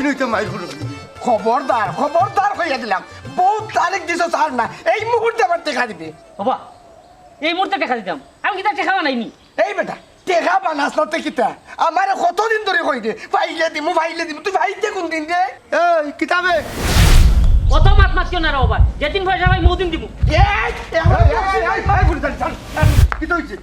নইতে মাইর করে খবরদার খবরদার কইয়া দিলাম বহুত তারিখ দিছো স্যার না এই মুহূর্তে আমার টেকা দিবে বাবা এই মুহূর্তে টাকা দিতাম আমি কি তার টাকা বানাইনি এই বেটা টেকা বানাস না কিতা আমার কতদিন ধরে কই দে ফাইলে দিমু তুই ফাইতে কোন দিন রে এই কিতাবে কত মাত মাত কেন না বাবা যেদিন পয়সা পাই মোদিন দিব কি তো হইছে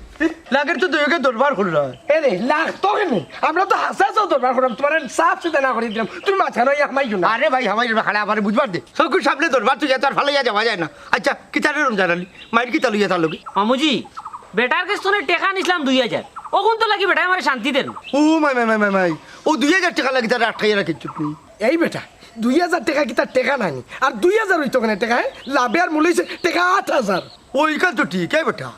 লাগের তো দুইকে দরবার করল এরে লাগতো কেন আমরা তো হাসাসও দরবার করলাম তোমার সাফ সুদা না করে দিলাম তুমি মাথা নই আমাই না আরে ভাই হামাই খালা আবার বুঝবার দে সবকিছু সামনে দরবার তুই তো আর ফালাইয়া যাওয়া যায় না আচ্ছা কিতারে রমজান আলী মাইর কিতা লইয়া তার লগে মামুজি বেটার কাছ থেকে টাকা নিছিলাম 2000 ওগুন তো লাগি বেটা আমার শান্তি দেন ও মাই ও 2000 টাকা লাগি তার আটকাইয়া রাখি চুপ নেই এই বেটা 2000 টাকা কি তার টাকা নাই আর 2000 হইতো কেন টাকা লাভে আর মূল্য টাকা 8000 ওই কাজ তো ঠিক বেটা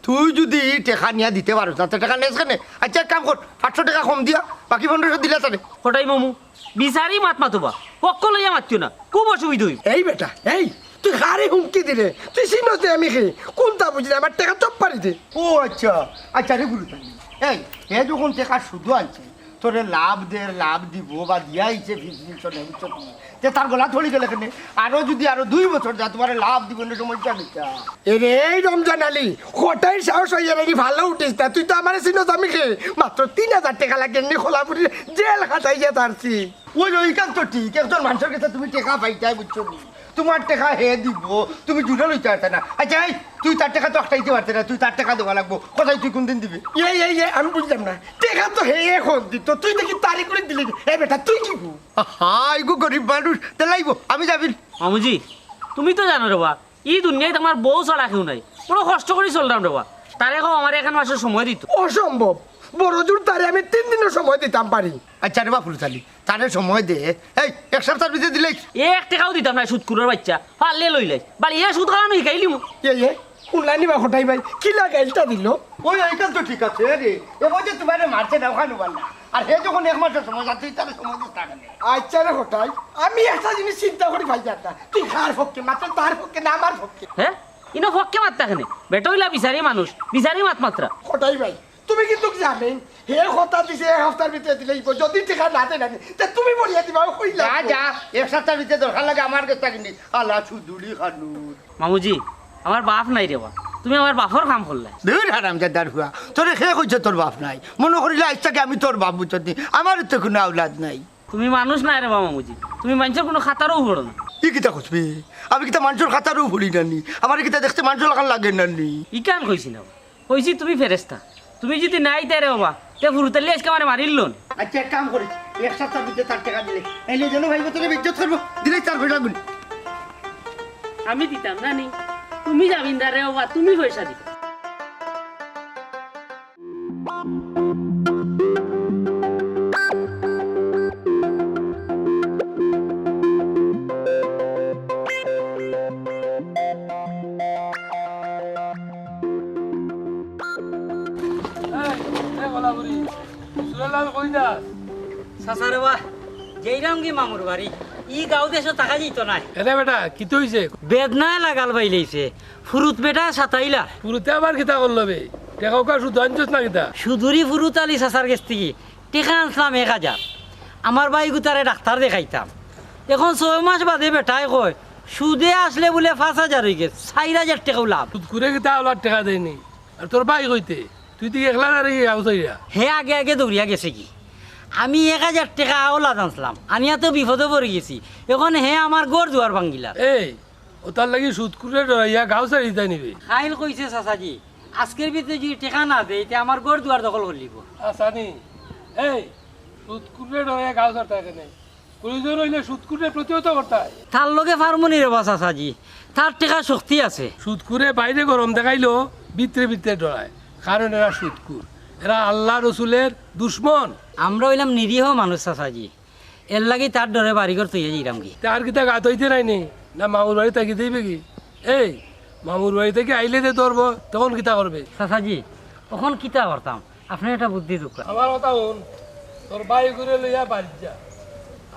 তুই যদি টাকা নিয়ে দিতে পারো তাতে টাকা নেস কেন আচ্ছা কাম কর 800 টাকা কম দিয়া বাকি 1500 দিলা তারে কোটাই মামু বিচারি মাত মাতবা পক্ষ লইয়া মাতিও না খুব অসুবিধা হইব এই বেটা এই তুই হারে হুমকি দিলে তুই সিনতে আমি খেয়ে কোনটা বুঝলি আমার টাকা চপ পারি দে ও আচ্ছা রে গুরু এই এ যখন টাকা শুধু আনছে তোরে লাভ দিব বা দিয়া আইছে 20 নেই তে তার গলা থলি গেলে কেন আরো যদি আরো 2 বছর যা তোমার লাভ দিব না সমস্যা নিতা এরে এই রমজান আলী কোটাই সাহস হইয়া নাকি ভালো উঠিস না তুই তো আমার সিনতে আমি খেয়ে মাত্র 3000 টাকা লাগে এমনি খোলাপুরি জেল খাটাইয়া তারছি ওই কাজ তো ঠিক একজন মানুষের কাছে তুমি টাকা পাইতাই বুঝছো নি তোমার টাকা হে দিব তুমি জুড়ে লইতে পারতে না আচ্ছা এই তুই তার টাকা তো একটাইতে পারতে না তুই তার টাকা দেওয়া লাগবো কোথায় তুই কোনদিন দিবি এই আমি বুঝলাম না টাকা তো হে এখন দিত তুই দেখি তারিখ করে দিলি এই বেটা তুই কি হাই গো গরিব মানুষ লাইব আমি যাবি মামুজি তুমি তো জানো রে বা এই দুনিয়ায় তোমার বউ ছাড়া কেউ নাই পুরো কষ্ট করে চললাম রে বা তারে কও আমার এখন মাসের সময় দিত অসম্ভব বড় জোর তারে আমি 3 দিনের সময় দিতাম পারি আচ্ছা রে বাপুর চালি তারে সময় দে এই এক সপ্তাহের ভিতরে দিলে 1 টাকাও দিতাম না সুদ কুরের বাচ্চা পারলে লইলাই বাড়ি এ সুদ খাওয়ানো শিখাইলিমু এ কোনলানি বা হটাই ভাই কি লাগাইলটা দিল ওই এই কাজ তো ঠিক আছে রে এবার যে তোমারে মারছে না ওখানে না আর হে যখন এক মাসের সময় যাচ্ছে তার সময় দিস টাকা নেই আচ্ছা রে হটাই আমি একটা জিনিস চিন্তা করি ভাই যাতা তুই খার পক্ষে মাত্র তার পক্ষে না আমার পক্ষে হ্যাঁ ইনো ফক্কে মাত্রা কেন বেটা হইলা বিচারি মানুষ বিচারি মাত মাত্রা হটাই ভাই তুমি কিন্তু জানেন হে কথা দিছে এক সপ্তাহের ভিতরে দিলে যদি টাকা না দেয় না তা তুমি বলিয়া দিবা কইলা যা এক সপ্তাহের ভিতরে দরকার লাগে আমার কাছে কিনি আলা সুদুলি খানুর মামুজি আমার বাপ নাই রে বা তুমি আমার বাপর কাম করলে দূর হারামজাদার হুয়া তোরে খেয়ে কইছে তোর বাপ নাই মনে করিলে আজটাকে আমি তোর বাপ বুঝছি আমার তো কোনো আওলাদ নাই তুমি মানুষ নাই রে বা মামুজি তুমি মানুষের কোনো খাতারও ভরো না ই কিতা খুঁজবি আমি কিতা মানুষের খাতারও ভুলি নানি আমার কিতা দেখতে মানুষের লাগান লাগে নানি ই কান কইছি না কইছি তুমি ফেরেস্তা তুমি যদি নাই তাই রে বাবা তে ফুরুতালি আজকে আমার মারিল আচ্ছা এক কাম করিস এক সপ্তাহের ভিতরে তার টাকা দিলে এলে যেন ভাই তোরে ইজ্জত করবো দিলেই তার পয়সা গুণ আমি দিতাম না নি তুমি জামিনদার রে বাবা তুমি পয়সা দিবে সাসারে বা যেইরাম কি মামুর বাড়ি ই গাঁও দেশে টাকা দিত নাই এরে বেটা কি তো হইছে বেদনা লাগাল বাইলেছে ফুরুত বেটা সাতাইলা পুরুতে আবার কিতা করলো বে টেকাও কা শুধু আনছস না কিতা সুদুরি ফুরুত আলি সাসার কাছ থেকে টেকা আনছিলাম 1000 আমার ভাই গুতারে ডাক্তার দেখাইতাম এখন 6 মাস বাদে বেটাই কয় সুদে আসলে বলে 5000 হয়ে গেছে 4000 টাকাও লাভ সুদ করে কিতা ওলার টাকা দেয়নি আর তোর ভাই কইতে তুই তো একলা না রে আউসাইয়া হে আগে আগে দৌড়িয়া গেছে কি আমি 1000 টাকা আওলা জানছিলাম আনিয়া তো বিপদে পড়ে গেছি এখন হে আমার গড় দুয়ার ভাঙ্গিলা এই ও তার লাগি সুদ করে ডরাইয়া গাঁও ছাড়ি যাই নিবে খাইল কইছে চাচাজি আজকের ভিতরে যদি টাকা না দেয় তে আমার গড় দুয়ার দখল করে লিব আসানি এই সুদ করে ডরাইয়া গাঁও ছাড়তে থাকে নাই প্রয়োজন হইলে সুদ করে প্রতিহত করতে হয় তার লগে ফার্মনি রে বা চাচাজি তার টাকা শক্তি আছে সুদ করে বাইরে গরম দেখাইলো ভিতরে ভিতরে ডরায় কারণ এরা সুদকুর এরা আল্লাহ রসুলের দুশ্মন আমরা হইলাম নিরীহ মানুষ চাচাজি এর লাগি তার ডরে বাড়িঘর তৈরি যাইলাম কি তার কিতা গাত হইতে নাই নি না মামুর বাড়ি থাকি দিবে কি এই মামুর বাড়ি থেকে আইলে যে ধরবো তখন কিতা করবে চাচাজি তখন কিতা করতাম আপনি একটা বুদ্ধি দোকান আমার কথা হন তোর বাই করে লইয়া বাড়ি যা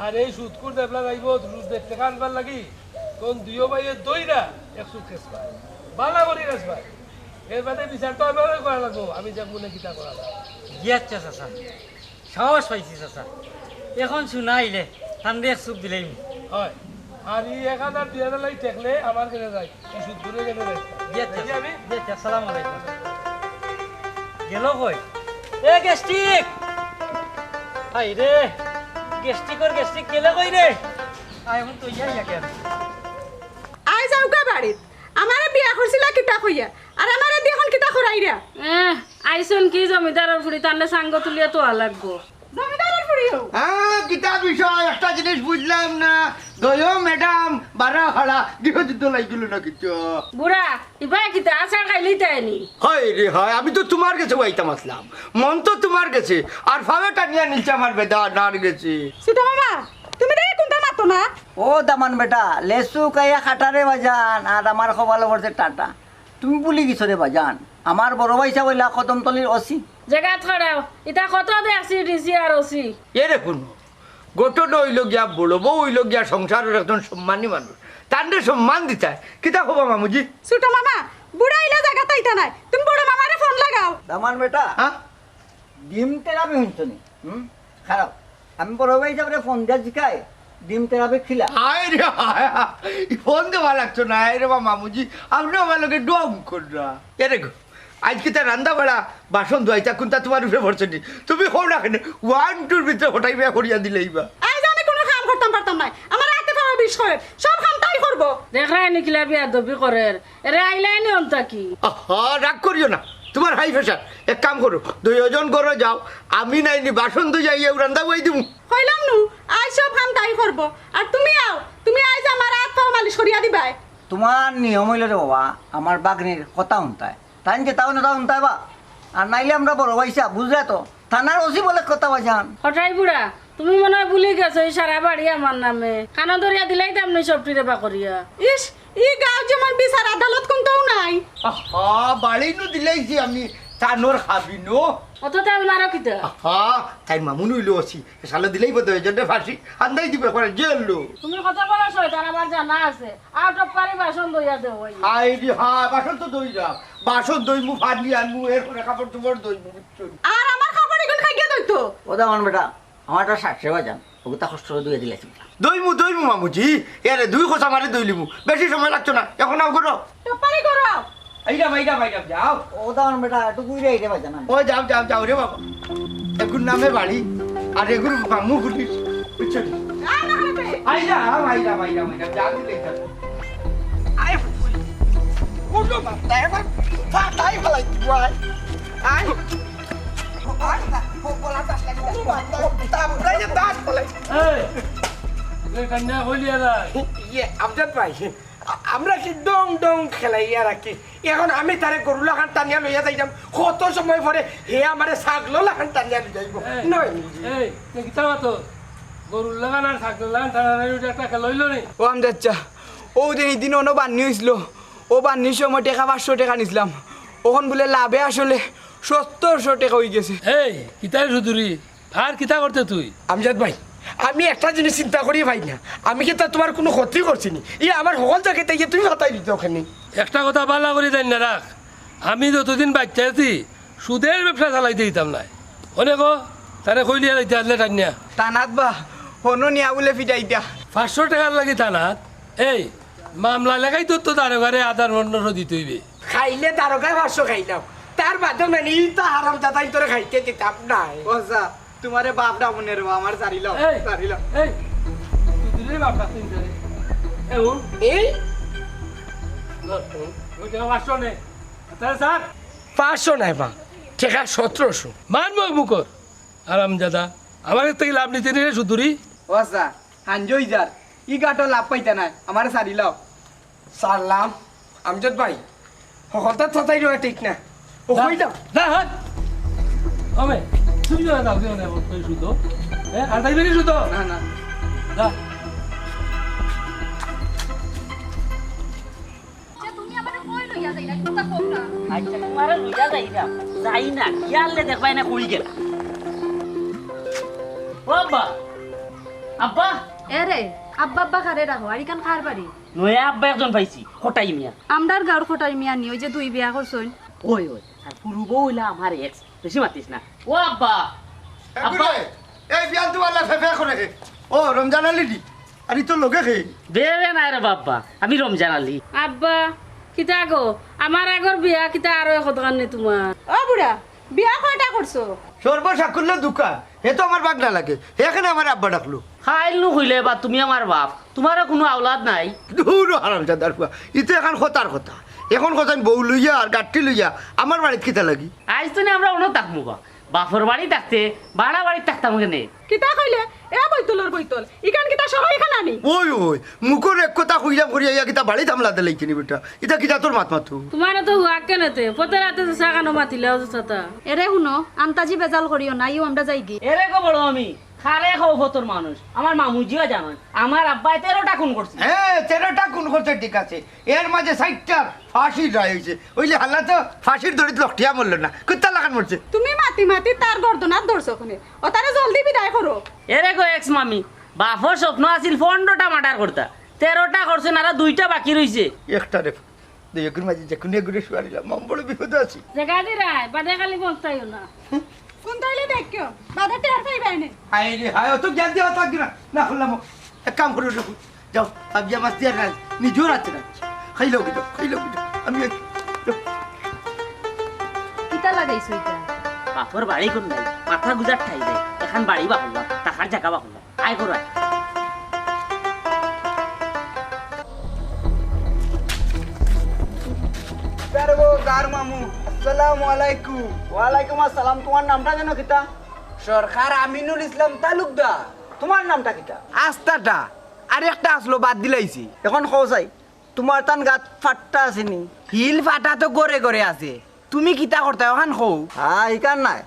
আর এই সুদকুর দেবলা যাইব সুদ দেখতে কানবার লাগি তখন দুইও ভাইয়ের দইরা 100 কেস পায় বালা করি কেস পায় এর বাদে বিচার তো আমার করা লাগবো আমি যা মনে কিতা করা আচ্ছা চাচা সাহস পাইছি চাচা এখন শুনাইলে ঠান্ডা এক চুপ দিলেই হয় আর এই 1000 2000 লাই ঠেকলে আমার কেনে যায় এই সুদ করে কেনে যায় আমি আসসালামু আলাইকুম গেল কই এ গেস্টিক আই রে গেস্টিক গেলে কই রে আই এখন তো ইয়া কেন আই যাও কা বাড়িত আমারে বিয়া করছিলা কিতা কইয়া আর আমারে দেখুন কিতা করাইরা আইসন কি জমিদারের ফুড়ি তাহলে সাঙ্গ তুলিয়া তো লাগবো জমিদারের ফুড়িও হ্যাঁ কিতা বিষয় একটা জিনিস বুঝলাম না দয়ো ম্যাডাম বারা হাড়া গৃহযুদ্ধ লাগিল না কিছু বুড়া ইবা কিতা আচার খাইলি তাইনি হয় রে হয় আমি তো তোমার কাছে ওইতাম আসলাম মন তো তোমার কাছে আর ফাবে টানিয়া নিচে আমার বেদা নার গেছে সুটা মামা তুমি রে কোনটা মাতো না ও দামান বেটা লেসু কাইয়া খাটারে বাজান আর আমার খবালো বলছে টাটা তুমি বলি গেছো রে বাজান আমার বড় ভাইসা বইলা কদমতলির অসি জায়গা ছড়াও এটা কত দেখছি ডিসি আর ওসি এ দেখুন গোটটা হইল গিয়া বড় বউ হইল গিয়া সংসারের একজন সম্মানী মানুষ তান্ডে সম্মান দিতে হয় কিতা হবো মামুজি সুটা মামা বুড়া ইলা জায়গা তাইতা নাই তুমি বড় মামারে ফোন লাগাও দামান বেটা হ্যাঁ ডিম তেরাপি শুনছো নি খারাপ আমি বড় ভাইসা বলে ফোন দিয়া জিকাই ডিম তেরাপি খিলা হায় রে হায় ফোন দেওয়া লাগতো না রে বা মামুজি আপনি আমার লোকে ডং কররা এ রে আজকে তার রান্দা বেড়া বাসন ধোয়াইতা কোনটা তোমার উপরে ভরছে নি তুমি হোক না কেন 1 2 ভিতরে হঠাই বেয়া করিয়া দিলেই বা আই আমি কোনো কাম করতাম পারতাম নাই আমার রাতে পাওয়া বিষয় সব কাম তাই করব দেখলাই নিখিলা বিয়া দবি করে এরে আইলাইনি অন্তা কি আহা রাগ করিও না তোমার হাই প্রেশার এক কাম করো দুইজন করে যাও আমি নাইনি বাসন ধুই যাইয়া রান্দা বই দিব কইলাম নু আই সব কাম তাই করব আর তুমি আও তুমি আইজ আমার হাত পাও মালিশ করিয়া দিবাই তোমার নিয়ম হইল রে বাবা আমার বাগনির কথা শুনতায় তাই যে তাও না তাও শুনতায় বা আর নাইলে আমরা বড় ভাইসা বুঝলে তো থানার ওসি বলে কথা বাজান হঠাই বুড়া তুমি মনে হয় ভুলে গেছো এই সারা বাড়ি আমার নামে কানা ধরিয়া দিলাই তেমনি সবটিরে বা করিয়া ইস ই গাঁও যেমন বিচার আদালত কোনটাও নাই আহা বাড়ি নু দিলেইছি আমি তানোর খাবি নো অত তেল মারো কিতা আহা তাই মামুন হইলো আছি সালে দিলেই বোধ হয়ে যাবে ফাঁসি আন্দাই দিবে করে জেল লো তুমি কথা বলো শয়তান আমার জানা আছে আউট অফ পারি বাসন দইয়া দেও ওই হাই রে হ্যাঁ বাসন তো দই যাও বাসন দই মু ফাড়লি আনমু এর করে কাপড় চোপড় দই মু বুঝছো আর আমার খবর এখন খাইয়া দইতো ও দামান বেটা আমারটা সাতশে বাজান ওগুতা কষ্ট দিয়ে দিলাইছি দই মু মামুজি এরে দুই খোসা মারে দই লিমু বেশি সময় লাগতো না এখন আও করো টপারি করো আইরা যাও ও দামান বেটা একটু ঘুরে আইতে বাজান ও যাও রে বাবা এগুর নামে বাড়ি আর এগুর মামু গুলি বুঝছো আইরা যাও দিলে আই ওটো মাত্তা এবার ফাটাই ফলাই দিব আই এই কন্যা হইলিয়া না আমজাদ ভাই আমরা কি ডং ডং খেলাইয়া রাখি এখন আমি তারে গরু লাগান টানিয়া লইয়া যাইতাম কত সময় পরে হে আমারে ছাগল লাগান টানিয়া লই যাইব নয় এই কিতা মাতো গরুর লাগান আর ছাগল লাগান তারা একটা লইল নি ও আমজাদ চা ও দিন এই দিন অন্য বান্নি হয়েছিল ও বান্নির সময় টাকা 500 টাকা নিছিলাম ওখান বলে লাভে আসলে 700 টাকা হয়ে গেছে এই কিতার সুদুরি আর কিতা করতে তুই আমজাদ ভাই আমি একটা জিনিস চিন্তা করি ভাই না আমি কি তা তোমার কোনো ক্ষতি করছি নি ই আমার সকল জায়গায় তাই তুমি হতাই দিতে ওখানে একটা কথা বালা করে দেন না রাখ আমি যতদিন বাচ্চা আছি সুদের ব্যবসা চালাইতে দিতাম না অনেক তারে কইলিয়া লাইতে আসলে টানিয়া টানাত বা হনো নিয়া বলে ফিটাই দিয়া 500 টাকার লাগে টানাত এই মামলা লেখাই তো তার ঘরে আধার মন্ডল দিতে হইবে খাইলে তারকায় 500 খাইলাম তার বাদেও না ই তো হারাম দাদাই তোরে খাইতে দিতাম নাই ওসা তোমারে বাপ ডামনের বা আমার সারিলাম এই সারিলাম এই সুদুরে বাপটা চিন্তা রে এই ওই টাকা 500 নে তাহলে স্যার 500 নাই বা টাকা 1700 মান মুকর আরাম দাদা আমার থেকে লাভ নিতে রে সুদুরি ওসা হানজই যার ই গাটো লাভ পাইতা নাই আমার সারিলাও সালাম আমজাদ ভাই সকলটা থতাই রয়ে ঠিক না ও কই দাও না হাত ওমে তুমি না দাও দিও না ওই সুদ আর তাই বেরি সুদ না না দা তুমি আমারে কই লইয়া যাইলা কথা কম না আচ্ছা তোমারে লইয়া যাই না ইয়ালে দেখবাই না কই গেল ও আব্বা এরে আব্বা আব্বা খারে রাখো আর ইকান খার বাড়ি নয়া আব্বা একজন পাইছি হটাই মিয়া আমদার গাঁর খটাই মিয়া নি ওই যে দুই বিয়া করছইন ওই আর পুরুব হইলা আমার এক্স বেশি মাতিস না ও আব্বা আব্বা এই বিয়ান তো আল্লাহ ফেফে করে ও রমজান আলী দি আরে তোর লোকে খেয়ে বেবে নাই রে বাবা আমি রমজান আলী আব্বা কিতা গো আমার আগর বিয়া কিতা আরো কত কান্নে তোমার ও বুড়া বিয়া কয়টা করছো সর্বসাকুল্য দোকান হে তো আমার বাগনা লাগে এখানে আমার আব্বা ডাকলো খাইলু হইলে বা তুমি আমার বাপ তোমারও কোনো আওলাদ নাই দূর হারাম চাঁদার ফুয়া ইতো এখন কথার কথা এখন কথা বউ লইয়া আর গাঠটি লইয়া আমার বাড়িতে খিতা লাগি আজ তো আমরা অন্য থাকবো বা বাপর বাড়ি থাকতে ভাড়া বাড়ি থাকতাম কেনে কিতা কইলে এ বইতলর বইতল ইকান কিতা সবাই এখানে আনি ওই ওই মুখর এক কথা কইলাম করিয়া ইয়া কিতা বাড়ি থামলাতে লাইছিনি বেটা এটা কিতা তোর মাত মাথু তোমার তো হুয়া কেনেতে পতে রাতে চা কানো মাতিলেও চাতা এরে শুনো আন্তাজি বেজাল করিও না ইও আমরা যাই গি এরে গো বড় আমি খালে খাও ফতর মানুষ আমার মামুজিও জানেন আমার আব্বাই 13টা খুন করছে হ্যাঁ 13টা খুন করছে ঠিক আছে এর মাঝে 60টা ফাঁসির রায় হয়েছে ওইলে হাল্লা তো ফাঁসির দড়িতে লকটিয়া মরল না কুত্তা লাগান মরছে তুমি মাতি মাতি তার গর্দনার ধরছো কোনে ও তারে জলদি বিদায় করো এরে গো এক্স মামি বাপর স্বপ্ন আছিল 15টা মার্ডার করতা 13টা করছে না আর 2টা বাকি রইছে একটা রে দুই একুর মাঝে যে কোনে ঘুরে শুয়ারিলাম মম বড় বিপদ আছে জায়গা দি রায় বাদে খালি বলতাইও না কোন তাইলে দেখিও বাদা টের পাইবাই না হাই রে হাই অত জ্ঞান দেওয়া থাকবি না না করলাম এক কাম করে রাখো যাও আবিয়া মাছ দিয়ে রাখ নিজেও রাখতে রাখছি খাইলো কি আমি কিতা লাগাইছো এটা বাপর বাড়ি কোন নাই মাথা গুজার ঠাই দেয় এখন বাড়ি বাহুল্লা টাকার জায়গা বাহুল্লা আয় করো আয় গার মামু আসসালামু আলাইকুম। ওয়ালাইকুম আসসালাম। তোমার নামটা যেন কিতা? সরকার আমিনুল ইসলাম তালুকদার। তোমার নামটা কিতা? আস্তাটা আর একটা আসলো বাদ দিলাইছি। এখন কও চাই তোমার তান গাত ফাট্টা আসেনি? হিল ফাটা তো গড়ে গড়ে আছে। তুমি কিতা করতে ওখান কও? হ্যাঁ ইকান নাই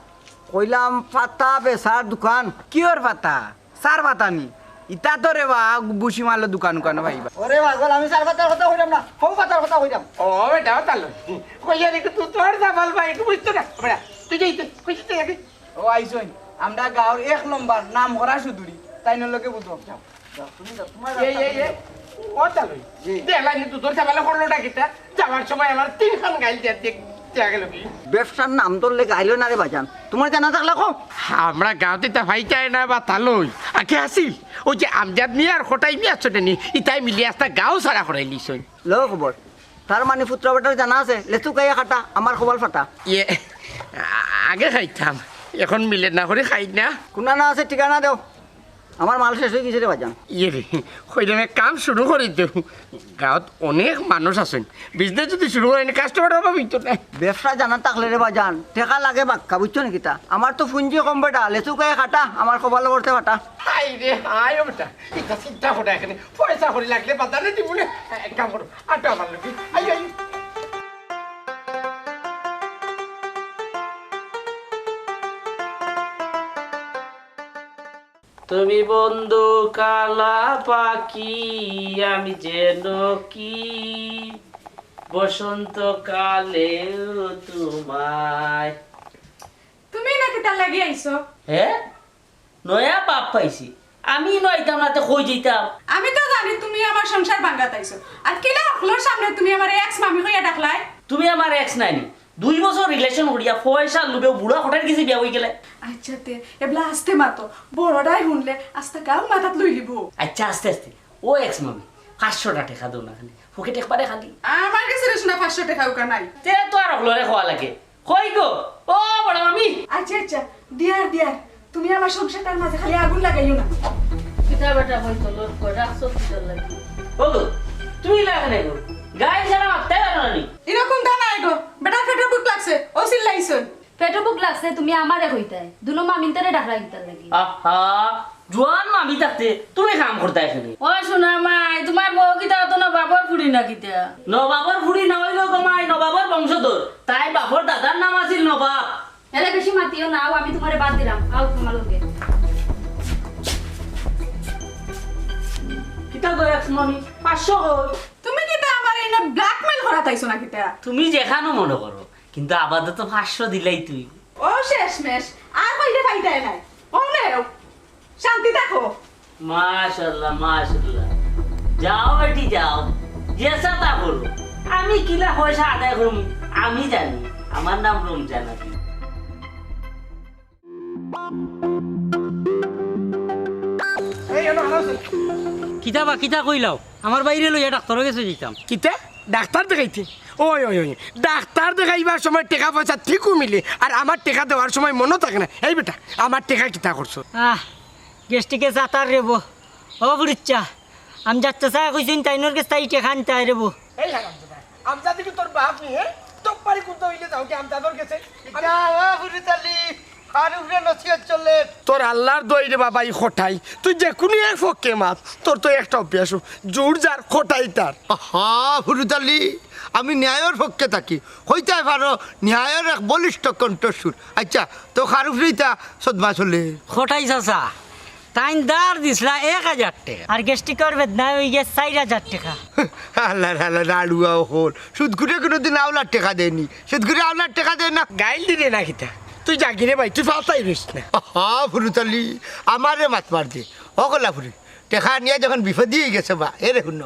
কইলাম পাতা বেচার দোকান। কিয়র পাতা? সার পাতা নি ইটা তো রে বা বুসি মালের দোকান দোকান ভাইবা। ওরে পাগল আমি চার পাতার কথা কইলাম না, কও পাতার কথা কইলাম। ও বেটাও তালো কইয়া রে তুই তোর জামাল ভাই একটু বুঝতো না বেটা তুই যাইতে কইতে আগে ও আইছই আমরা গাঁওর 1 নম্বর নাম করা সুদুরি তাই নলকে বুঝো। যাও যাও তুমি যাও, তোমার এই ও তালো দেখলাই তুই তোর জামাল করলোটা কিটা যাওয়ার সময় আমার 3 খান গাইল দেখ গেল কি ব্যবসার নাম ধরলে গাইলো না রে বাজান। তোমার জানা থাকলে কও। আমরা গাঁওতে তা ভাই চাই না বা তালই আগে আসিল ওই যে আমজাদ নিয়ে আর খোটাই নিয়ে আসছো নি ইতাই মিলি আসতা গাঁও সারা করাই লিছই লো খবর তার মানে পুত্র বেটার জানা আছে লেচু গাইয়া কাটা আমার খবর ফাটা। ইয়ে আগে খাইতাম এখন মিলে না করে খাই না কোনা না আছে ঠিকানা দেও, আমার মাল শেষ হয়ে গেছে রে বাজান। ইয়ে রে কইলামে কাম শুরু করে দেও গাঁৱত অনেক মানুষ আছেন বিজনেস যদি শুরু করেন কাস্টমার পাবি তো না ব্যবসা জানা থাকলে রে বাজান টেকা লাগে বাক্কা বুঝছো নাকি তা? আমার তো পুঞ্জি কম বেটা লেচু গায়ে কাটা আমার খবর করতে ফাটা। হাই রে হাই ও বেটা এটা চিন্তা করে এখানে পয়সা করে লাগলে বাজারে দিব না এক কাম করো আটা আমার লোক আই আই তুমি বন্ধু কালা পাখি আমি যেন কি বসন্তকালে তোমায়। তুমি নাকি তার লাগি আইছো? হ্যাঁ নয়া বাপ পাইছি আমি নয়তাম না তো কই যেতাম। আমি তো জানি তুমি আমার সংসার ভাঙাত আইছো আর কিলা হলোর সামনে তুমি আমার এক্স মামি কইয়া ডাকলাই। তুমি আমার এক্স নাইনি 2 বছর রিলেশন করিয়া পয়সা লুবে বুড়া হঠাৎ কিছু বিয়া হয়ে গেলে। আচ্ছা তে এবলা আস্তে মাতো বড়টাই শুনলে আস্তে গাও মাথাত লই লিব। আচ্ছা আস্তে আস্তে ও এক্স মামি 500টা টাকা দাও না খালি ওকে টেকবারে খালি আমার কাছে রেশনা 500 টাকা উকা নাই। তে তো আর হলরে খাওয়া লাগে কই গো ও বড় মামি। আচ্ছা আচ্ছা দিয়ার তুমি আমার সংসারটার মাঝে খালি আগুন লাগাইও না। পিতা বেটা বই তো লোক কই রাখছো তো লাগি বলো তুমি লাগে না গো গায় ছাড়া মারতে পারো না নি এরকম দা নাই গো বেটা ফেটো বুক লাগছে ও চিল্লাইছন। পেটো বুক লাগছে তুমি আমারে কইতাই দুনো মামিনতারে ডাকরা দিতার লাগি। আহা জোয়ান মামি থাকতে তুমি কাম করতে এখানে। ও শোনা মাই তোমার বউ কিতা তো নবাবর ফুড়ি না কিতা? নবাবর ফুড়ি না হইলো গমাই নবাবর বংশধর তাই বাপর দাদার নাম আছিল নবাব। এলে বেশি মাতিও না আমি তোমারে বাদ দিলাম আও তোমার লগে। কিতা গো এক্স মামি 500 কই? তুমি কিতা আমার এনে ব্ল্যাকমেল করাত আইছো না কিতা? তুমি যেখানো মনে করো কিন্তু আপাতত 500 দিলাই তুই। ও শেষমেশ আর কইলে ফাইদাই নাই। ও নেও শান্তি দেখো। মাশাআল্লাহ মাশাআল্লাহ যাও বেটি যাও যেসা তা বলো আমি কিলা পয়সা আদায় করব আমি জানি আমার নাম রমজান আলী। এই এনো আনাস কিতা কিতা কইলাও আমার বাইরে লইয়া ডাক্তার কাছে যেতাম কিতা ডাক্তার দেখাইতে ওই ওই ওই ডাক্তার দেখাইবার সময় টাকা পয়সা ঠিকও মিলে আর আমার টাকা দেওয়ার সময় মনে থাকে না এই বেটা আমার টাকা কিতা করছো গেস্টিকে যাতার রেব ও বুড়িচ্চা আমি যাচ্ছে চা কইছেন তাইনোর কাছে তাই টেকা আনতে হয় রেব এই হারামজাদা আমজা দিকে তোর বাপ নিয়ে তোর পারি কুতো হইলে যাও কি আমজাদর কাছে তোর আল্লাহর দই রে বাবা এই খোটাই তুই যে কোনো এক ফকে মাছ তোর তো একটা অভ্যাস জোর যার খোটাই তার হা ফুরুতালি আমি ন্যায়ের পক্ষে থাকি হইতে পারো ন্যায়ের এক বলিষ্ঠ কণ্ঠস্বর আচ্ছা তো খারুফরিতা সদমা চলে খোটাই চাচা তাইন দার দিসলা 1000 টাকা আর গেস্টিক করবে না ওই গে 4000 টাকা আল্লাহ আল্লাহ রাড়ুয়া হল সুদ ঘুরে কোনোদিন আওলার টাকা দেয়নি সুদ ঘুরে আওলার টাকা দেয় না গাইল দিলে না কিতা তুই জাগি রে ভাই তুই ফালতাই রইস না হা ফুরুতালি আমারে মাত মার দে অকলা ফুরি টেকা নিয়ে যখন বিপদ দিয়ে গেছে বা এরে শুন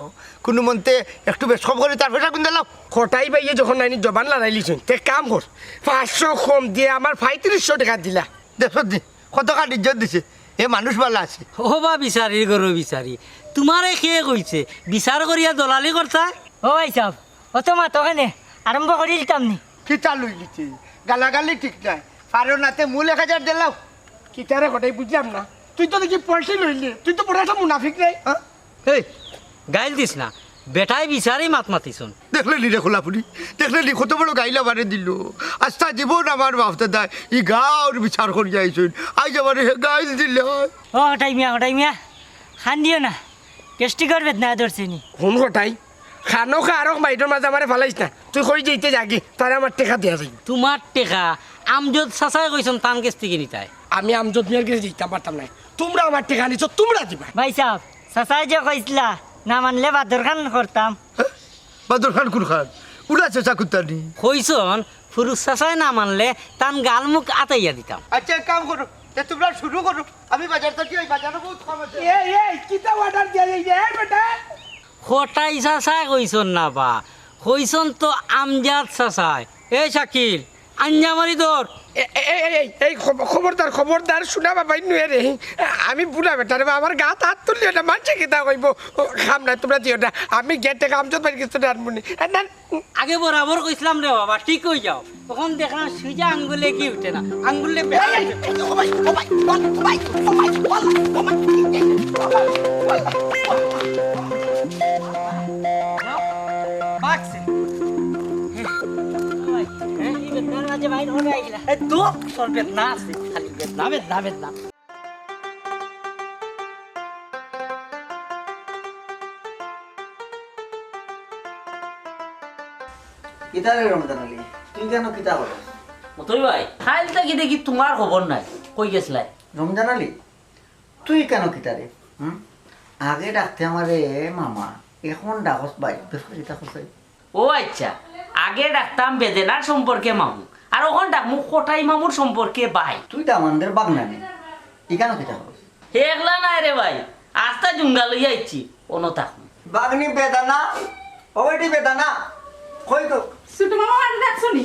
কোনো মন্তে একটু বেশ কম করে তার পেশা কিন্তু লাও খোটাই ভাইয়ে যখন নাইনি জবান লড়াইলিছুন তে কাম কর 500 কম দিয়ে আমার 3500 টাকা দিলা দেখো দি কত কাঠ ইজ্জত দিছে এ মানুষ বালা আছে ও বা বিচারি গরু বিচারি তোমারে খেয়ে কইছে বিচার করিয়া দলালি করতা ও ভাই সাহেব অত মাত ওখানে আরম্ভ করি দিতাম নি কি চালু লিছে গালাগালি ঠিক নাই পারো নাতে মূল 1000 দিলাও কিতারে খোটাই বুঝলাম না তুই তো দেখি পয়সা লইলি তুই তো বড় একটা মুনাফিক রে এই গাইল দিস না বেটাই বিচারি মাত মাতিছুন দেখলে নি রে খোলাপুরি দেখলে নি কত বড় গাইলা বারে দিল আস্তা জীবন আমার বাপতে দেয় ই গাঁর বিচার করি যাইছুন আই যাবার গাইল দিল ও হটাই মিয়া খান দিও না কেষ্টি করবে না ধরছিনি হুন খোটাই খানো খা আর মাইটোর মাঝে আমারে ফালাইস না তুই কই যেতে জাগি তারে আমার টাকা দেয়া যাই তোমার টেকা আমজদ চাচাই কইছন তান কেষ্টি কিনি তাই আমি আমজদ মিয়ার কাছে যেতে পারতাম না তোমরা আমার টাকা নিছো তোমরা দিবা ভাই সাহেব চাচাই যে কইছিলা না মানলে বাদর খান করতাম বাদর খান কুর খান উড়া চেঁচা কুত্তানি কইছন ফুরুজ চাচাই না মানলে তান গাল মুখ আতাইয়া দিতাম আচ্ছা এক কাম করো তোমরা শুরু করো আমি বাজার থেকে ওই বাজারে বহুত কম আছে এই কিতা অর্ডার দিয়া যাই রে বেটা খটাই চাচাই কইছন না বা কইছন তো আমজাদ চাচাই এই শাকিল আঞ্জা মারি দর এই খবরদার শোনা বাবাই নুয়ে রে আমি বুড়া বেটা রে আমার গা হাত তুললি ওটা মানছে কিতা কইব খাম না তোমরা দিও না আমি গেটে কামজত বাড়ি কিছু আনবনি আগে বরাবর কইছিলাম রে বাবা ঠিক হই যাও তখন দেখা সুজা আঙ্গুলে কি উঠে না আঙ্গুলে বাক্সে মাঝে বাইর হয়ে গেলা তো তোর বেদনা আছে খালি বেদনা কিতা রে রমজান আলী তুই কেন কিতা হলো মতই ভাই খাইল থাকি দেখি তোমার খবর নাই কই গেছলাই রমজান আলী তুই কেন কিতা রে আগে ডাকতে আমারে মামা এখন ডাকস ভাই বেশ কিতা করছে ও আচ্ছা আগে ডাকতাম বেদেনার সম্পর্কে মামু আর ওখান ডাকমু কোটাই মামুর সম্পর্কে ভাই তুই তো আমাদের বাগনা নেই ই কেন কিতা করস হেগলা নাই রে ভাই আস্তা জুঙ্গা লইয়া আইছি ono থাকমু বাগনি বেদানা ওইটি বেদানা কই তো ছোট মামা মানে দেখছো নি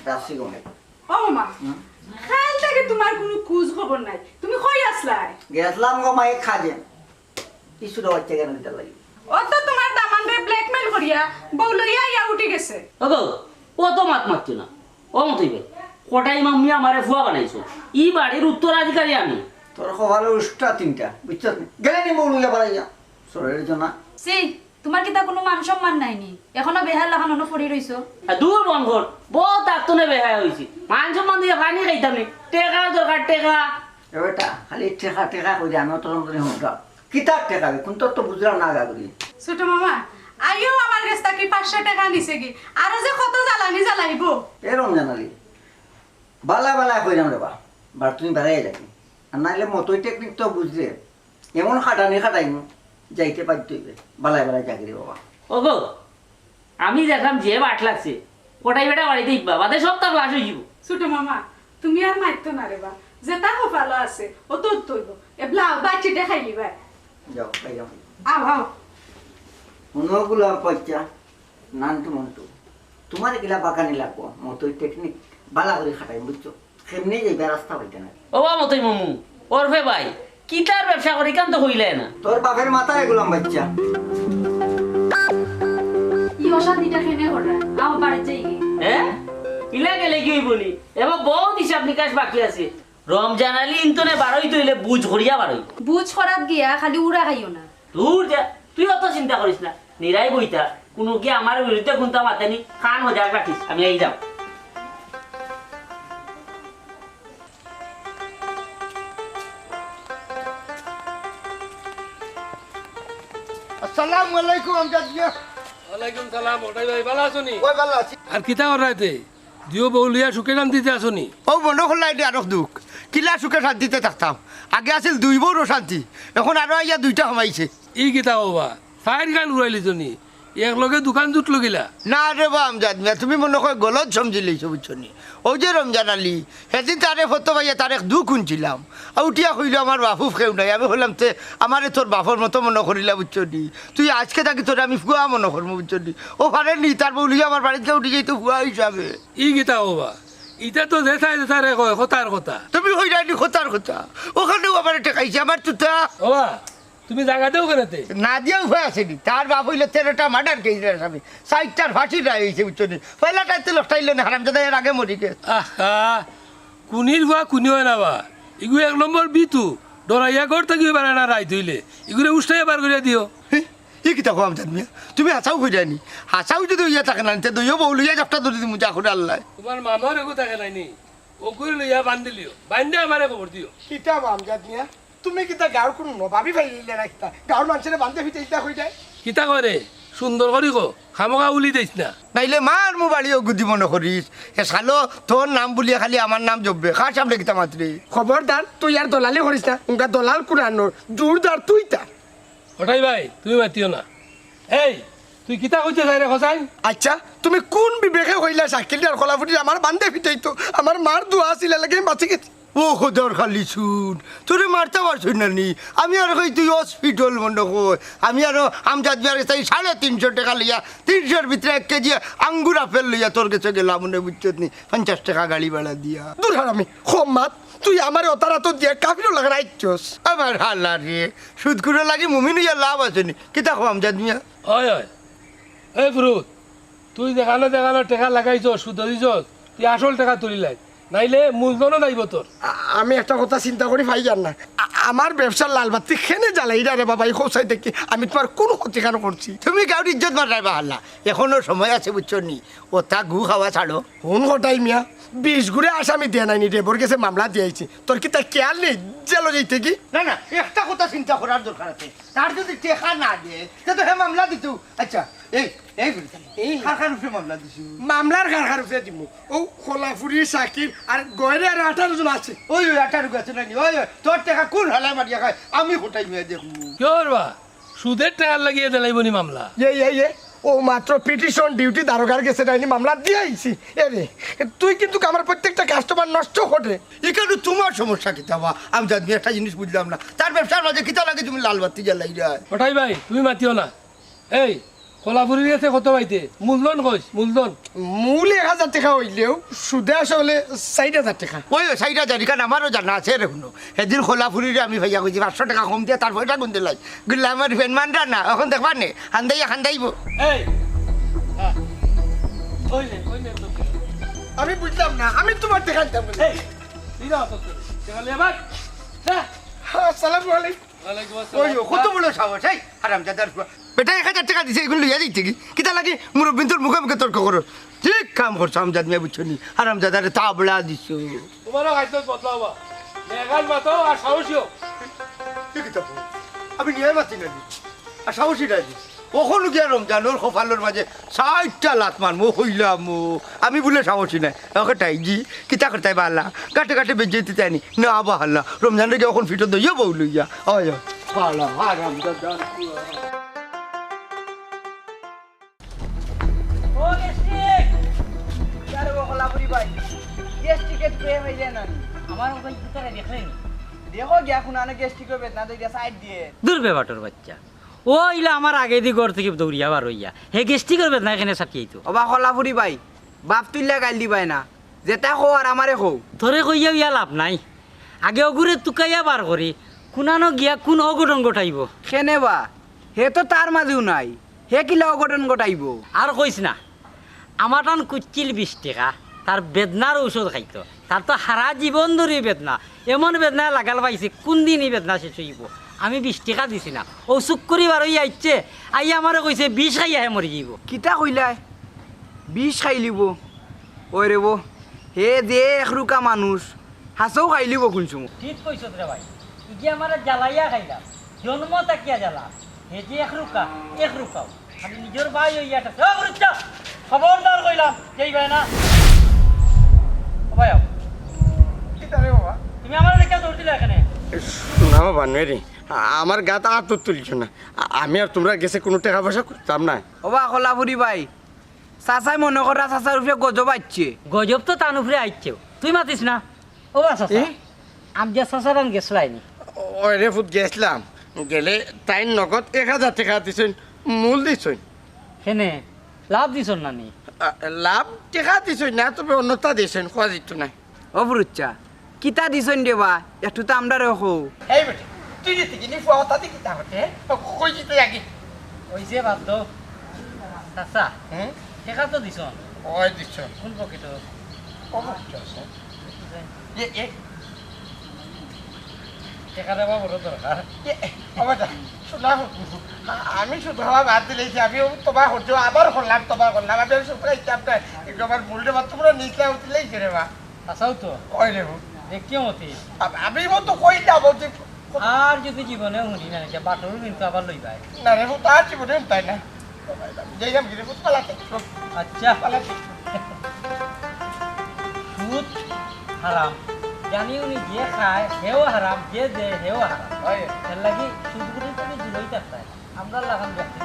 রাশি গনে ও মামা কাল থেকে তোমার কোনো খোঁজ খবর নাই তুমি কই আসলাই গেছলাম গো মাই খাজে কিছু বাচ্চা কেন দিতে লাগি ও তো তোমার দামানরে ব্ল্যাকমেল করিয়া বউ লইয়া ইয়া উঠে গেছে ওগো ও তো মাত মারতো না ও মতই ভাই কোটাই মাম্মি আমারে ফুয়া বানাইছো ই বাড়ির উত্তরাধিকারী আমি তোর খবর উষ্টা তিনটা বুঝছস গেলে নি মৌলুয়া বাড়াইয়া সরের জন্য সি তোমার কি তা কোনো মান সম্মান নাইনি এখনো বেহাল লাগানো পড়ি রইছো দূর বনঘর বহুত আত্মনে বেহায় হয়েছি মান সম্মান দিয়ে পানি খাইতাম নি টেকা দরকার টেকা এবারটা খালি টেকা টেকা করি আমি তোর মতন হুঁটা কিতাব টেকা কোন তোর তো বুঝলাম না আগা করি ছোট মামা আইও আমার কাছ থেকে 500 টাকা নিছে কি আর যে কত জ্বালানি জ্বালাইবো এ রমজান আলী বালা বালা কইরাম রে বা বার তুমি বাড়াই যাবি আর নাইলে মতোই টেকনিক তো বুঝলে এমন খাটানি খাটাইমু যাইতে পারতে হইবে বালাই বালাই চাকরি বাবা ওগো আমি দেখলাম যে বাট লাগছে কোটাই বেটা বাড়িতে ইব্বা বাদে সব তার লাশ হয়ে যাব ছোট মামা তুমি আর মাইতো না রে বা যে তা ভালো আছে ও তো তৈব এবলা বাচ্চা দেখাইলি ভাই যাও ভাই যাও আও অন্যগুলো বাচ্চা নানটু মন্টু তোমার এগুলা বাগানি লাগবো মতোই টেকনিক বালা করে খাটাই বুঝছো সেমনি যাইবে রাস্তা পাইতে না ও বা মতই মামু ওরফে ভাই কিতার ব্যবসা করি কান তো হইলে না তোর বাপের মাথায় গোলাম বাচ্চা ই অশান্তিটা খেনে করা আমার বাড়িতে যাই গে হ্যাঁ ইলা গেলে কি বলি এবার বহুত হিসাব নিকাশ বাকি আছে রমজান আলী ইন্তনে বারোই তৈলে বুঝ করিয়া বারোই বুঝ করাত গিয়া খালি উড়া খাইও না দূর যা তুই অত চিন্তা করিস না নিরাই বইতা কোনো কি আমার বিরুদ্ধে গুনতা মাতেনি কান হজাক রাখিস আমি এই যাও আসসালামু আলাইকুম আমজাদ মিয়া। ওয়ালাইকুম সালাম ওটাই ভাই ভালো আছো নি ওই ভালো আছি। আর কিতা করাইতে দিও বউলিয়া সুখে নাম দিতে আসো নি ও মনে হল এটা আরো দুঃখ কিলা সুখে শান্তিতে থাকতাম আগে আছিল দুই বউরও শান্তি এখন আরো আইয়া দুইটা সমাইছে ই কিতা হবা ফাইন গান উড়াইলি তো নি একলগে দোকান জুট লগিলা না রে বা আমজাদ মিয়া তুমি মনে হয় গলত সমঝি লইছো বুঝছো নি ওই যে রমজান আলী সেদিন তারে ফটো পাইয়া তারে দুঃখ শুনছিলাম আর উঠিয়া কইল আমার বাপু কেউ নাই আমি বললাম তে আমারে তোর বাপর মতো মনে করিলা বুঝছো নি তুই আজকে থাকি তোর আমি ফুয়া মনে করবো বুঝছো নি ও পারে নি তার বউলি আমার বাড়িতে উঠে যাইতো ফুয়া হিসাবে ই কিতা হবা ইটা তো জেঠাই জেঠারে কয় কথার কথা তুমি হই যাইনি খোতার কথা ওখানেও আমার টেকাইছে আমার তুতা ওবা তুমি জায়গাতেও কেনাতে না দিয়েও হয়ে আসেনি তার বাপ হইলে 13টা মার্ডার কেস আমি 60টার ফাঁসি রায় হয়েছে বুঝছো নি পয়লাটাইতে লটাইল না হারামজাদা এর আগে মরি গেছে আহা কুনির হওয়া কুনি হয় না বা ইগু এক নম্বর বিতু ডরাইয়া ঘর থাকি এবার না রাই ধইলে ইগুরে উষ্টাই বার করে দিও ই কিতা কম জানবি তুমি হাসাও হয়ে যায়নি হাসাও যদি হইয়া থাকে না তে দইও বউ লইয়া যাত্রা ধরে দিমু যা করে আল্লাহ তোমার মামার এগু থাকে নাইনি ওগুলো লইয়া বান্ধিলিও বান্ধে আমারে খবর দিও কিতা আমজাদ মিয়া তুমি কিতা গাঁর কোনো নবাবি ফাইলিলে না কিতা গাঁর মানুষের বান্ধে ফিতে ইতা হয়ে যায় কিতা করে সুন্দর করি গো খামোকা উলি দিস না নাইলে মার মু বাড়িও গুদি মনে করিস এ শালো তোর নাম বলিয়া খালি আমার নাম জপবে খার সামনে কিতা মাত্রে খবরদার তুই আর দলালি করিস না উনকা দলাল কুরানোর জোরদার তুই তা ওটাই ভাই তুমি মাতিও না এই তুই কিতা কইতে যাই রে খসাই আচ্ছা তুমি কোন বিবেকে হইলা সাইকেল আর কলাফুটি আমার বান্ধে ফিটাইতো আমার মার দোয়া ছিল লাগে বাঁচি গেছি ও খোদার খালি শুন তোরে মারতে পারছুন না নি আমি আর কই তুই হসপিটাল মনে কই আমি আরো আমজাদ বিয়ার তাই 350 টাকা লইয়া 300-র ভিতরে 1 কেজি আঙ্গুর আপেল লইয়া তোর কাছে গেলাম মনে বুঝছত নি 50 টাকা গাড়ি ভাড়া দিয়া দূর হারামি খোম মাত তুই আমার অতারা তো দিয়ে কাফিরও লাগা রাইছস আমার হাল্লা রে সুদ করে লাগি মুমিন ইয়া লাভ আছে নি কিতা কো আমজাদ মিয়া হয় হয় এই ফুরুত তুই দেখানো দেখানো টাকা লাগাইছ সুদ দিছ তুই আসল টাকা তুলিলাই নাইলে মূলধনও নাইব তোর আমি একটা কথা চিন্তা করি ভাই জান না আমার ব্যবসার লাল বাতি খেনে জ্বালাই রে বাবা এই খোসাই দেখি আমি তোমার কোন ক্ষতি কেন করছি তুমি কাউর ইজ্জত মারাই বাহাল্লা এখনো সময় আছে বুঝছো নি ও তা গু খাওয়া ছাড়ো কোন ঘটাই মিয়া 20 ঘুরে আসামি দিয়ে নাইনি রেবর গেছে মামলা দিয়েছি তোর কি তার খেয়াল নেই জেলো যাইতে কি না না একটা কথা চিন্তা করার দরকার আছে তার যদি টেকা না দেয় তো হে মামলা দিত আচ্ছা এই এই এই কার উপরে মামলা দিছু মামলার কারখার উপরে দিব ও খোলাফুরি সাকিব আর গয়রে আর 18 জন আছে ওই 18 আছে নাকি ওই তোর টাকা কোন হালায় মারিয়া খায় আমি কোটাই মেয়ে দেখবো কি করবা সুদের টাকা লাগিয়ে দিলাইব নি মামলা এই ও মাত্র পিটিশন ডিউটি দারোগার গেছে নাইনি মামলা দিয়ে আইছি এরে তুই কিন্তু আমার প্রত্যেকটা কাস্টমার নষ্ট করে এখানে তোমার সমস্যা কিতা বা আমি জানি একটা জিনিস বুঝলাম না তার ব্যবসার মাঝে কিতা লাগে তুমি লাল বাতি জ্বালাই যায় ওটাই ভাই তুমি মাতিও না এই কোলাপুরি গেছে কত পাইতে মূলধন কইস মূলধন মূল 1000 টাকা হইলেও সুদে আসলে 4000 টাকা ওই 40,000 টাকা আমারও জানা আছে রে শুনো সেদিন খোলাফুরিরে আমি ভাইয়া কইছি 500 টাকা কম দিয়ে তার পয়সা গুনতে লাই গুলা আমার ফেনমানরা না এখন দেখবা নে খান্দাইব এই কইলে কইলে তো আমি বুঝলাম না আমি তোমার টাকা দিতাম এই দিরা তো টাকা লেবাক হ্যাঁ আসসালামু আলাইকুম ওয়ালাইকুম ওই আসসালাম কত বড় সাহস এই হারামজাদার বেটা 1000 টাকা দিছে এগুলো লইয়া দিতে কি কিতা লাগে মুরব্বিন তোর মুখে মুখে তর্ক করো ঠিক কাম করছো আমজাদ মিয়া বুঝছো নি হারামজাদারে তাবলা দিছো তোমারও খাদ্য বদলাবা মেঘাল মাতো আর সাহসীও আমি নিয়ে পাচ্ছি না আর সাহসী রাজি কখনো গিয়া রমজানোর কপালের মাঝে 60টা লাত মারমো হইলাম আমি বলে সাহসী নাই ওকে টাই জি কিতা করতাই বাল্লা কাটে কাটে বেজে দিতে আনি না বাহাল্লা রমজানরে গিয়ে এখন ফিটো দইয়া বউ লইয়া আয় বালা হারামজাদা ও গেস্টিক यार वो कोलापुरी भाई गेस्ट टिकट पे হইলে না আমার ওই ভিতরে দেখলেন দেখো গিয়া খুনানে গেস্ট টিকট বেতনা তো এটা সাইড দিয়ে দূর বেবাটোর বাচ্চা ও ইলা আমার আগে দি ঘর থেকে দৌড়িয়া বার হইয়া হে গেস্টি করবে না এখানে সাকিয়ে তো ওবা কোলাপুরি ভাই বাপ তুইলা গাল দিবাই না যেটা কো আর আমারে কো ধরে কইয়া ইয়া লাভ নাই আগে ওগুরে তুকাইয়া বার করি কোনানো গিয়া কোন অঘটন ঘটাইব কেনে বা হে তো তার মাঝেও নাই হে কিলা অঘটন ঘটাইব আর কইস না আমার টান কুচ্ছিল 20 টাকা তার বেদনার ঔষধ খাইতো তার তো সারা জীবন ধরে বেদনা এমন বেদনা লাগাল পাইছে কোন দিনই বেদনা শেষ হইব আমি 20 টাকা দিছি না ও চুক করি বারই আইছে আই আমারে কইছে 20 খাইয়াহে মরি যাইব কিতা কইলাই 20 খাই লিব ওই রে বো হে যে একরুকা মানুষ হাসও খাই লিব কোনসুম ঠিক কইছ রে ভাই ইজি আমারে জ্বালাইয়া খাইলা জন্ম তাকিয়া জ্বালা হে যে এক রুকাও আমি নিজের ভাই হইয়াটা খবরদার কইলাম যাইবে না ও ভাই কিতারে বাবা তুমি আমার লেখা দৌড় দিলে এখানে না বাবা নয় রে আমার গাতা হাত তুলছ না আমি আর তোমরা গেছে কোনো টাকা পয়সা করতাম না ওবা কলাপুরি ভাই চাচাই মনে করা চাচার উপরে গজব আইছে গজব তো তান উপরে আইছেও তুই মাতিস না ও চাচা আমি যে চাচারান গেছলাইনি ওই রে ফুট গেছিলাম গেলে তাই নগদ 1000 টাকা দিছেন মূল দিছেন হেনে লাভ দিছ না নি লাভ টাকা দিছেন না তবে অন্যতা দিছেন খোয়া দিত না ও বুরুচ্চা কিতা দিছেন দেবা একটু তো আমরা রেখো এই বেটি তুই যেতে গেলি ফুয়া দি কিতা হতে কই যেতে আগে ওই যে বাদ তো চাচা টাকা তো দিছ ওই দিছ কোন পকেট কম আছে এ টাকা দেওয়া বড় দরকার আমি শুধু হওয়া বাদ দিলেছি আমি তোমার হচ্ছে আবার করলাম তোমার করলাম আমি শুধু ইচ্ছাটা একবার মূল্য মাত্র পুরো নিচে উঠলেইছে রে বা আসাও তো ওই রে দেখিও মতি আমি মতো কইটা বলছি আর যদি জীবনে শুনি না বাটরও কিন্তু আবার লই ভাই না রে তার জীবনে তাই না যেই নাম গিরে পালাতে আচ্ছা পালাতে সুদ হারাম জানি উনি যে খায় হেও হারাম যে দে হেও হারাম এর লাগি সুদগুলি থেকে দূরই থাকতে আমরা লাগান ব্যক্তি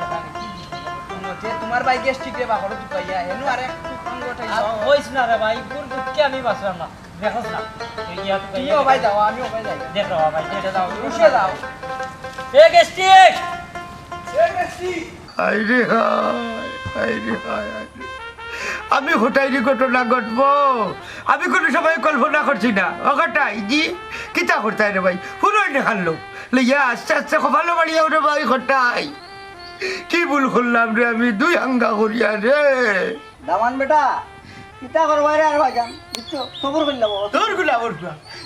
তোমার ভাই গেস্টিক রে বাকড় দুকাইয়া হেনু আরে সঙ্গ উঠাই হইছ না রে ভাই পুর দুঃখে আমি বাঁচলাম না দেখছ না তুই গিয়া তো তুমিও ভাই যাও আমিও ভাই যাই দেখো ভাই দেখে দাও উঠে দাও এ গেস্টিক হাইরে আমি হঠাৎই ঘটনা ঘটবো আমি কোনো সময় কল্পনা করছি না ওখানটাই জি কিতা করতে রে ভাই পুরোই দেখার লোক লিয়া আস্তে আস্তে ভালো বাড়িয়া রে ভাই ঘটাই কি ভুল করলাম রে আমি 2 হাঙ্গা করিয়া রে দামান বেটা কিতা করবা রে আর ভাইজান বুঝছো সবর কইলা তোর গুলা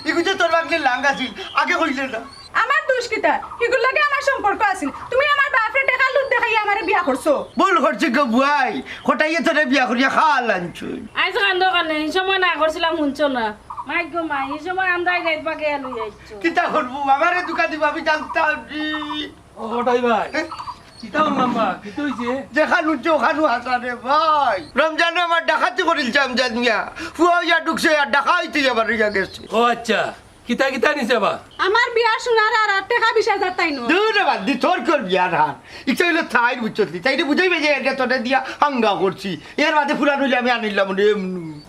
ইগুতে তোর বাগলি লাঙ্গা ছিল আগে কইলে না আমার দোষ কিতা এগুলো লাগে আমার সম্পর্ক আছে তুমি আমার বাপরে টাকা লুট দেখাই আমারে বিয়া করছো ভুল করছি গো বুয়াই হঠাইয়ে তোরে বিয়া করিয়া খাওয়াল আনছুন আইসো কান্দ কানে এই সময় না করছিলাম শুনছো না মাই গো মাই এই সময় আমরা গাইত পাকে আলু যাইছো কিতা করবো আমারে দোকান দিব আমি জানতাম ও ওটাই ভাই কিতা বললাম বা কিতা হইছে যেখান উচ্চ ওখানু হাসানে ভাই রমজানে আমার ডাকাতি করিলছে আমজাদ মিয়া ফুয়া ঢুকছে আর ডাকাইতে যাবার রিয়া গেছে ও আচ্ছা কিতা কিতা নিছে বা আমার বিয়ার সোনার আর টাকা 20,000 তাই নো দূরে বাদ দি তোর কর বিয়ার হান ইচ্ছা হইলো থাই বুঝছলি তাইলে বুঝাইবে যে এটা তোরে দিয়া হাঙ্গা করছি এর বাদে ফুরান হইলে আমি আনিলাম রে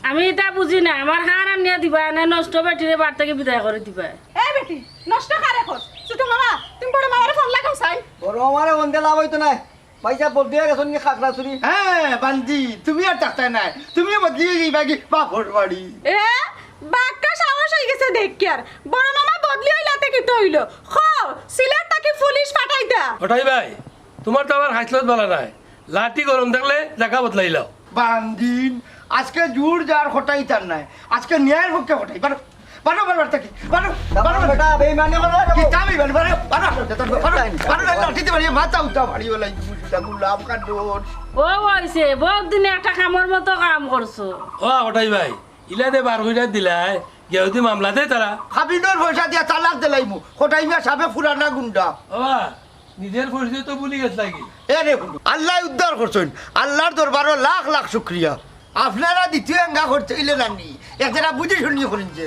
আমি এটা বুঝি না আমার হার আনিয়া দিবা না নষ্ট বেটিরে বার থেকে বিদায় করে দিবা এই বেটি নষ্ট কারে খোঁজ ছোট মামা তুমি বড় মামারে ফোন লাগাও চাই বড় আমারে বন্ধে লাভ হইতো না পয়সা বদলিয়ে গেছেন কি খাকরা চুরি হ্যাঁ বান্দি তুমি আর ডাক্তার নাই তুমি বদলিয়ে যাইবা কি বাপর বাড়ি এ বাক্কা সাহস হই গেছে দেখ কি আর বড় মামা বদলি হইলাতে কি তো হইলো খো সিলেট তাকে পুলিশ পাঠাইতা ওটাই ভাই তোমার তো আমার হাসলত বলা নাই লাঠি গরম থাকলে জায়গা বদলাইলাও বান্দিন আজকে জুর যার হটাই তার নাই আজকে ন্যায়ের পক্ষে হটাই বারো বারো বারবার থাকি বারো বারো বেটা বেইমানি করে কি চাবি বারো বারো বারো বারো লাঠিতে বাড়িয়ে মাথা উঠা বাড়ি বলাই গুলাম কান্দোর ও হইছে বহুত দিনে একটা কামর মতো কাম করছো ও ওটাই ভাই ইলাদে বার হইরা দিলাই গেউদি মামলা দে তারা খাবিনোর পয়সা দিয়া তালাক দিলাইমু হটাই মিয়া সাবে ফুরানা গুন্ডা ও নিজের পরিচয় তো ভুলি গেছ লাগি এ রে আল্লাহ উদ্ধার করছেন আল্লাহর দরবারও লাখ লাখ শুক্রিয়া আপনারা দ্বিতীয় অঙ্গা করতে ইলে নানি এরা বুঝে শুনিয়ে করেন যে